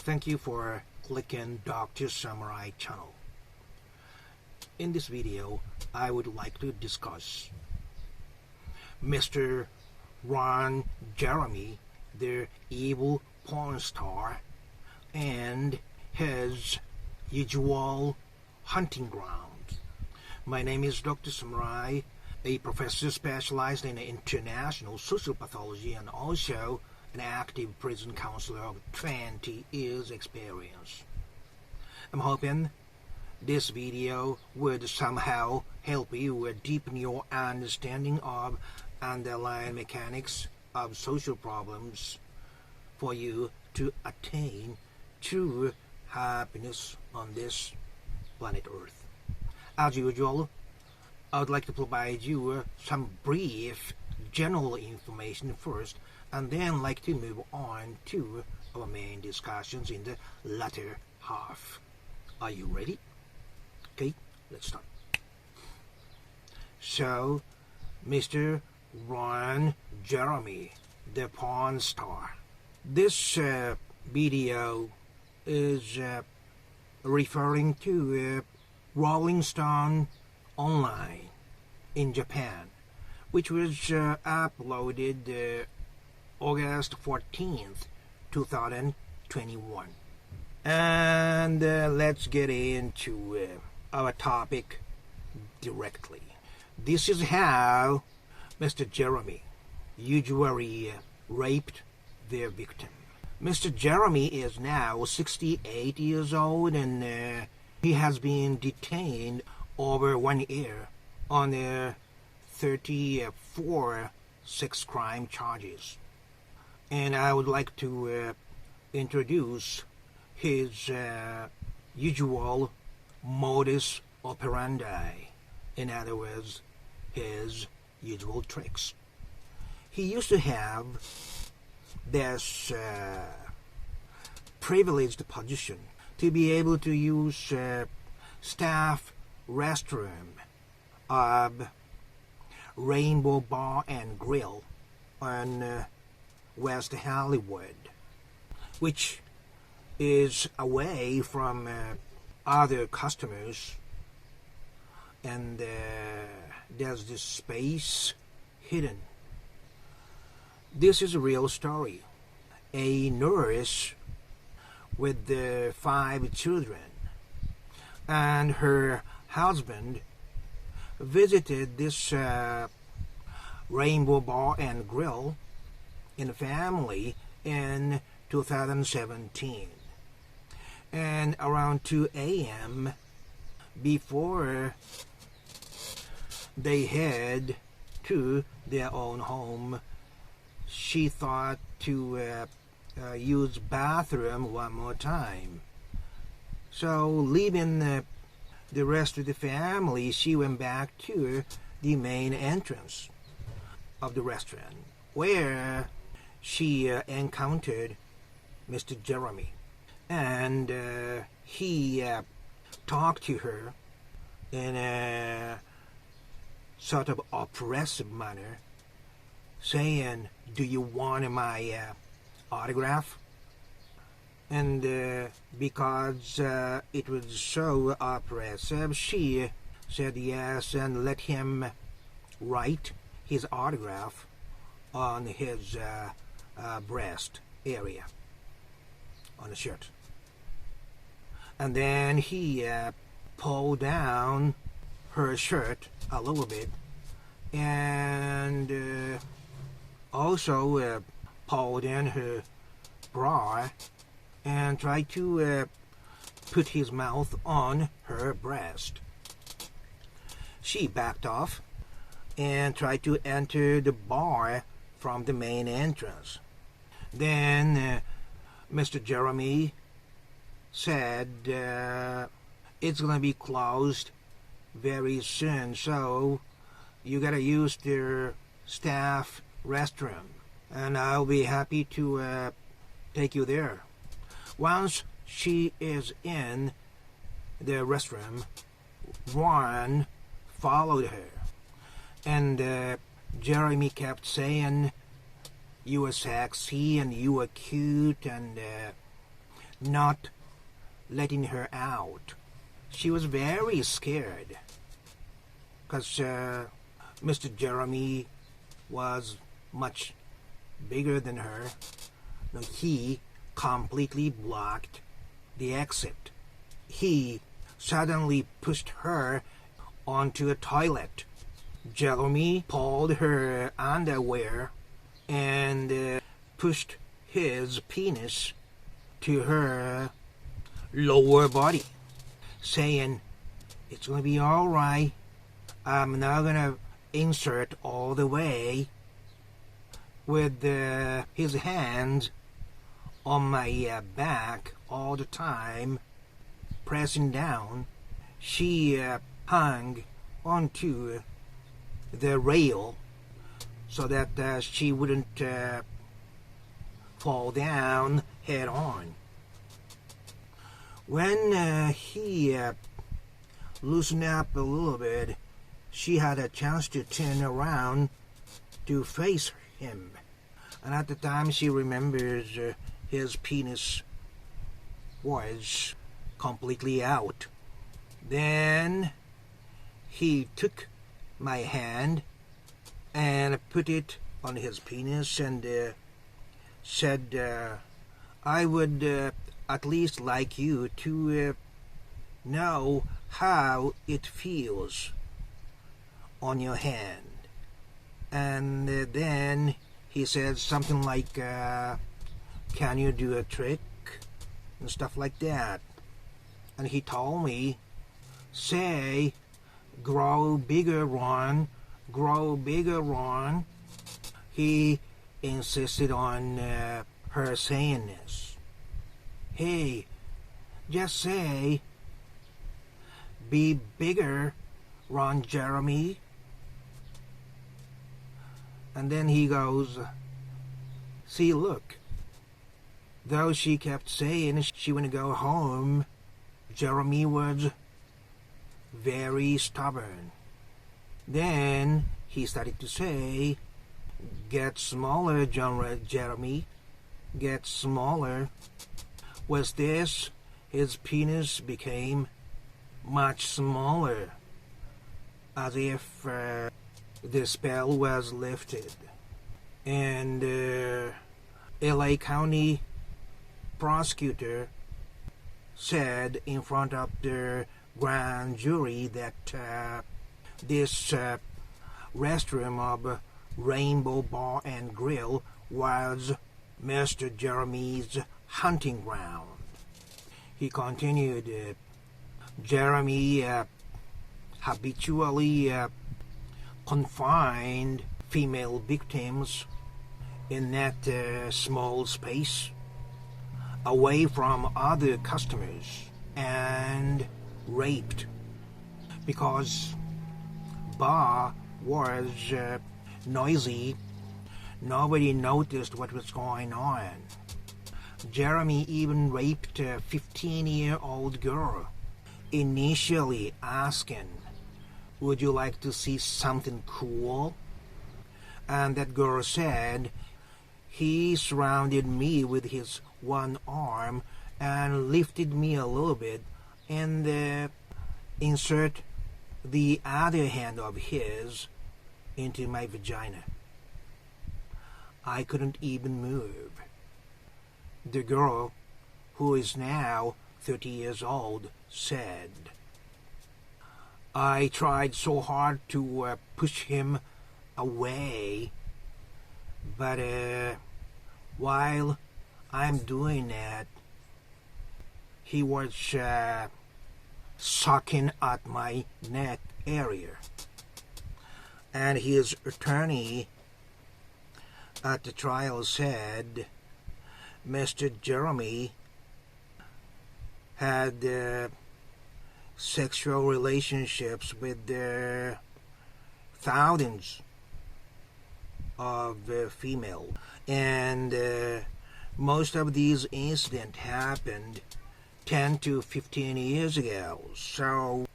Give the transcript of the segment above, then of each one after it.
Thank you for clicking Dr. Samurai channel. In this video, I would like to discuss Mr. Ron Jeremy, the evil porn star, and his usual hunting ground. My name is Dr. Samurai, a professor specialized in international social pathology and also an active prison counselor of 20 years experience. I'm hoping this video would somehow help you deepen your understanding of underlying mechanics of social problems for you to attain true happiness on this planet Earth. As usual, I would like to provide you some brief general information first, and then like to move on to our main discussions in the latter half. Are you ready? Okay, let's start. So, Mr. Ron Jeremy, the porn star. This video is referring to Rolling Stone Online in Japan, which was uploaded August 14th, 2021. And let's get into our topic directly. This is how Mr. Jeremy usually raped their victim. Mr. Jeremy is now 68 years old, and he has been detained over 1 year on 34 sex crime charges. And I would like to introduce his usual modus operandi, in other words, his usual tricks. He used to have this privileged position to be able to use staff restroom of Rainbow Bar and Grill on West Hollywood, which is away from other customers, and there's this space hidden. This is a real story. A nurse with 5 children and her husband visited this Rainbow Bar and Grill in a family in 2017, and around 2 a.m. before they head to their own home, she thought to use bathroom one more time. So leaving the rest of the family, she went back to the main entrance of the restaurant, where she encountered Mr. Jeremy, and he talked to her in a sort of oppressive manner, saying, "Do you want my autograph?" And because it was so oppressive, she said yes and let him write his autograph on his breast area on the shirt. And then he pulled down her shirt a little bit, and also pulled in her bra and tried to put his mouth on her breast. She backed off and tried to enter the bar from the main entrance. Then Mr. Jeremy said it's going to be closed very soon, so you gotta use their staff restroom, and I'll be happy to take you there. Once she is in the restroom, Ron followed her, and Jeremy kept saying, "You were sexy and you were cute," and not letting her out. She was very scared because Mr. Jeremy was much bigger than her. He completely blocked the exit. He suddenly pushed her onto a toilet. Jeremy pulled her underwear and pushed his penis to her lower body, saying, "It's going to be all right. I'm not going to insert all the way," with his hands on my back all the time, pressing down. She hung onto the rail so that she wouldn't fall down head on. When he loosened up a little bit, she had a chance to turn around to face him. And at the time she remembers his penis was completely out. Then he took my hand and put it on his penis and said, "I would at least like you to know how it feels on your hand." And then he said something like, "Can you do a trick?" and stuff like that. And he told me, "Say, grow bigger, Ron, grow bigger, Ron." He insisted on her saying this. "Hey, just say, be bigger, Ron Jeremy." And then he goes, "See, look." Though she kept saying she wanted to go home, Jeremy was very stubborn. Then he started to say, "Get smaller, Jeremy, get smaller." With this, his penis became much smaller, as if the spell was lifted. And LA County prosecutor said in front of the grand jury that this restroom of Rainbow Bar and Grill was Mr. Jeremy's hunting ground. He continued, Jeremy habitually confined female victims in that small space, away from other customers, and raped. Because bar was noisy, nobody noticed what was going on. Jeremy even raped a 15-year-old girl, initially asking, "Would you like to see something cool?" And that girl said, "He surrounded me with his one arm and lifted me a little bit and insert the other hand of his into my vagina. I couldn't even move." The girl, who is now 30 years old, said, "I tried so hard to push him away, but while I'm doing that, he was sucking at my neck area." And his attorney at the trial said Mr. Jeremy had sexual relationships with thousands of females, and most of these incidents happened 10 to 15 years ago, so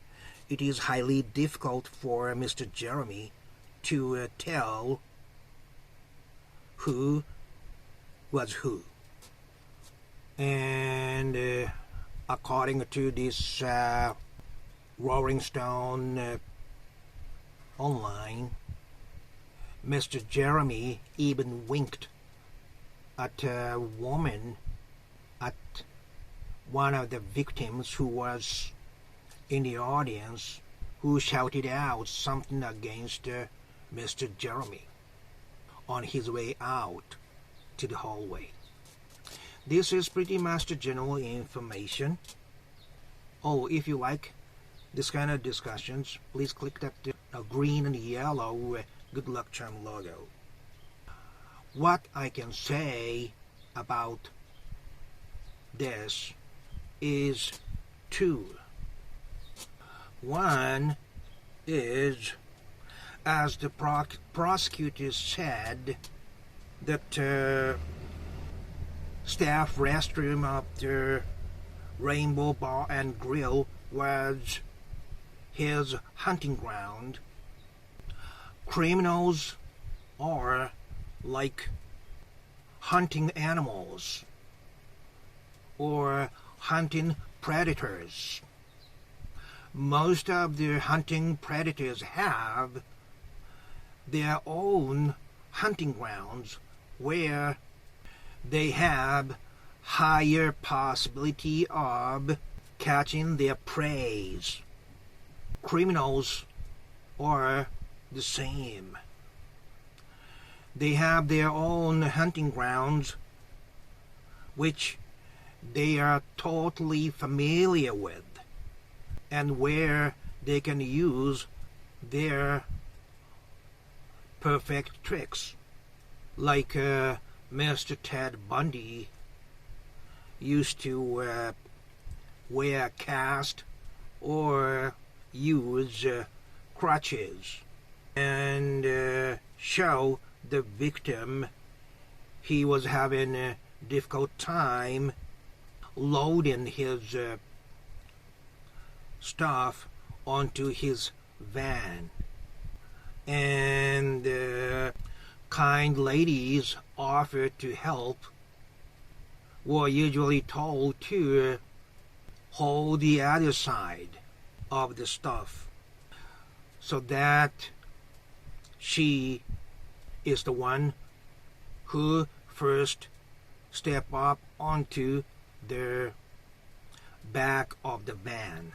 it is highly difficult for Mr. Jeremy to tell who was who. And according to this Rolling Stone online, Mr. Jeremy even winked at a woman, at one of the victims who was in the audience, who shouted out something against Mr. Jeremy on his way out to the hallway. This is pretty much the general information. Oh, if you like this kind of discussions, please click that green and yellow good luck charm logo. What I can say about this is two. One is, as the prosecutors said, that staff restroom of the Rainbow Bar and Grill was his hunting ground. Criminals are like hunting animals or hunting predators. Most of the hunting predators have their own hunting grounds where they have higher possibility of catching their prey. Criminals are the same. They have their own hunting grounds which they are totally familiar with, and where they can use their perfect tricks, like Mr. Ted Bundy used to wear a cast or use crutches and show the victim he was having a difficult time loading his stuff onto his van. And kind ladies offered to help were usually told to hold the other side of the stuff so that she is the one who first step up onto the back of the van,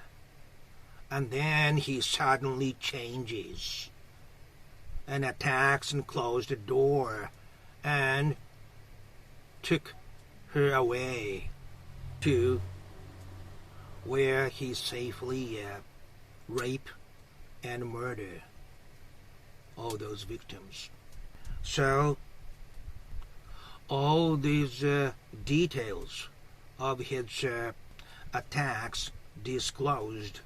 and then he suddenly changes and attacks and closed the door and took her away to where he safely rape and murder all those victims. So all these details of his attacks disclosed,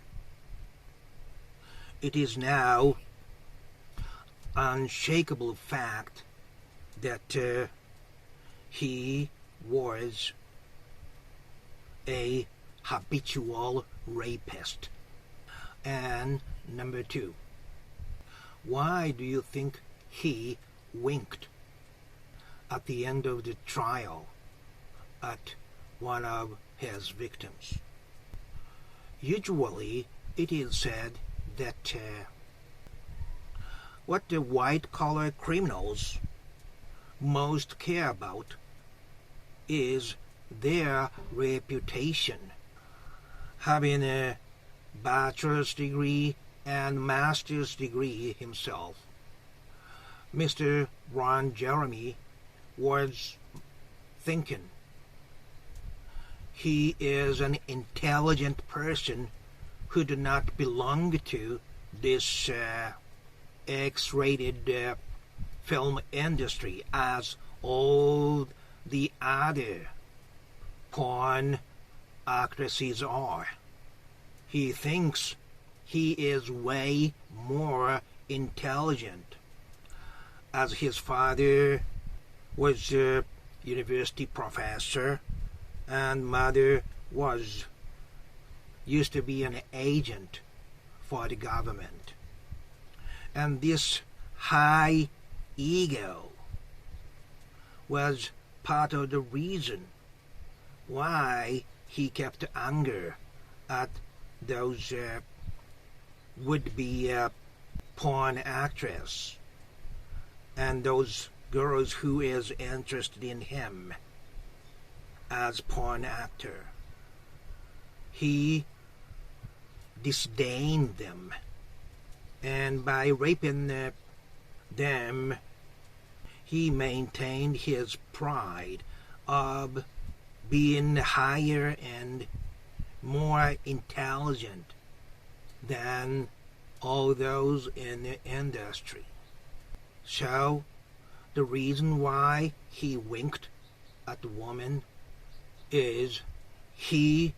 it is now unshakable fact that he was a habitual rapist. And number two, why do you think he winked at the end of the trial at one of his victims? Usually it is said that what the white-collar criminals most care about is their reputation. Having a bachelor's degree and master's degree himself, Mr. Ron Jeremy was thinking he is an intelligent person who do not belong to this X-rated film industry as all the other porn actresses are. He thinks he is way more intelligent, as his father was a university professor and mother used to be an agent for the government. And this high ego was part of the reason why he kept anger at those would-be porn actress and those girls who is interested in him as porn actor. He disdained them, and by raping them, he maintained his pride of being higher and more intelligent than all those in the industry. So, the reason why he winked at the woman is he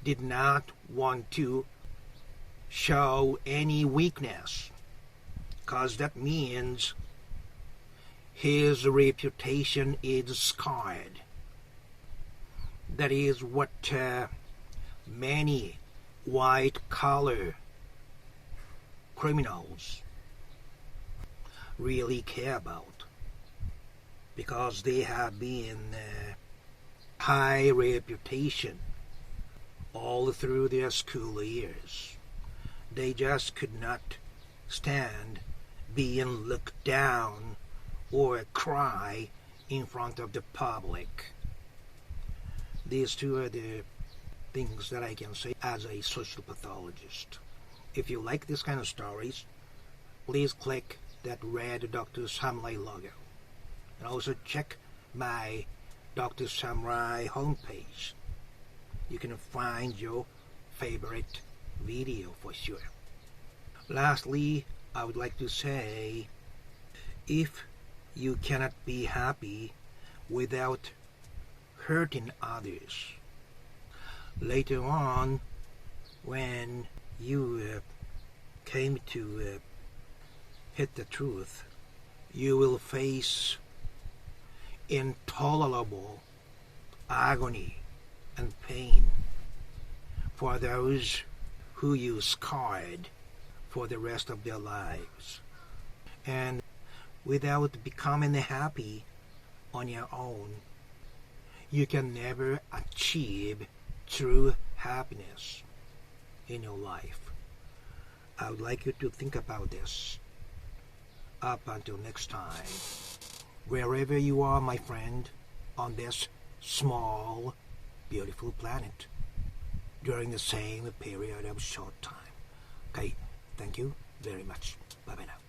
did not want to show any weakness, because that means his reputation is scarred. That is what many white-collar criminals really care about, because they have been high reputation all through their school years. They just could not stand being looked down or cry in front of the public. These two are the things that I can say as a social pathologist. If you like this kind of stories, please click that red Dr. Samurai logo. And also check my Dr. Samurai homepage. You can find your favorite video for sure. Lastly, I would like to say, if you cannot be happy without hurting others, later on when you came to hit the truth, you will face intolerable agony and pain for those who you scarred for the rest of their lives. And without becoming happy on your own, you can never achieve true happiness in your life. I would like you to think about this. Up until next time, wherever you are, my friend, on this small, beautiful planet, during the same period of short time. Okay, thank you very much. Bye-bye now.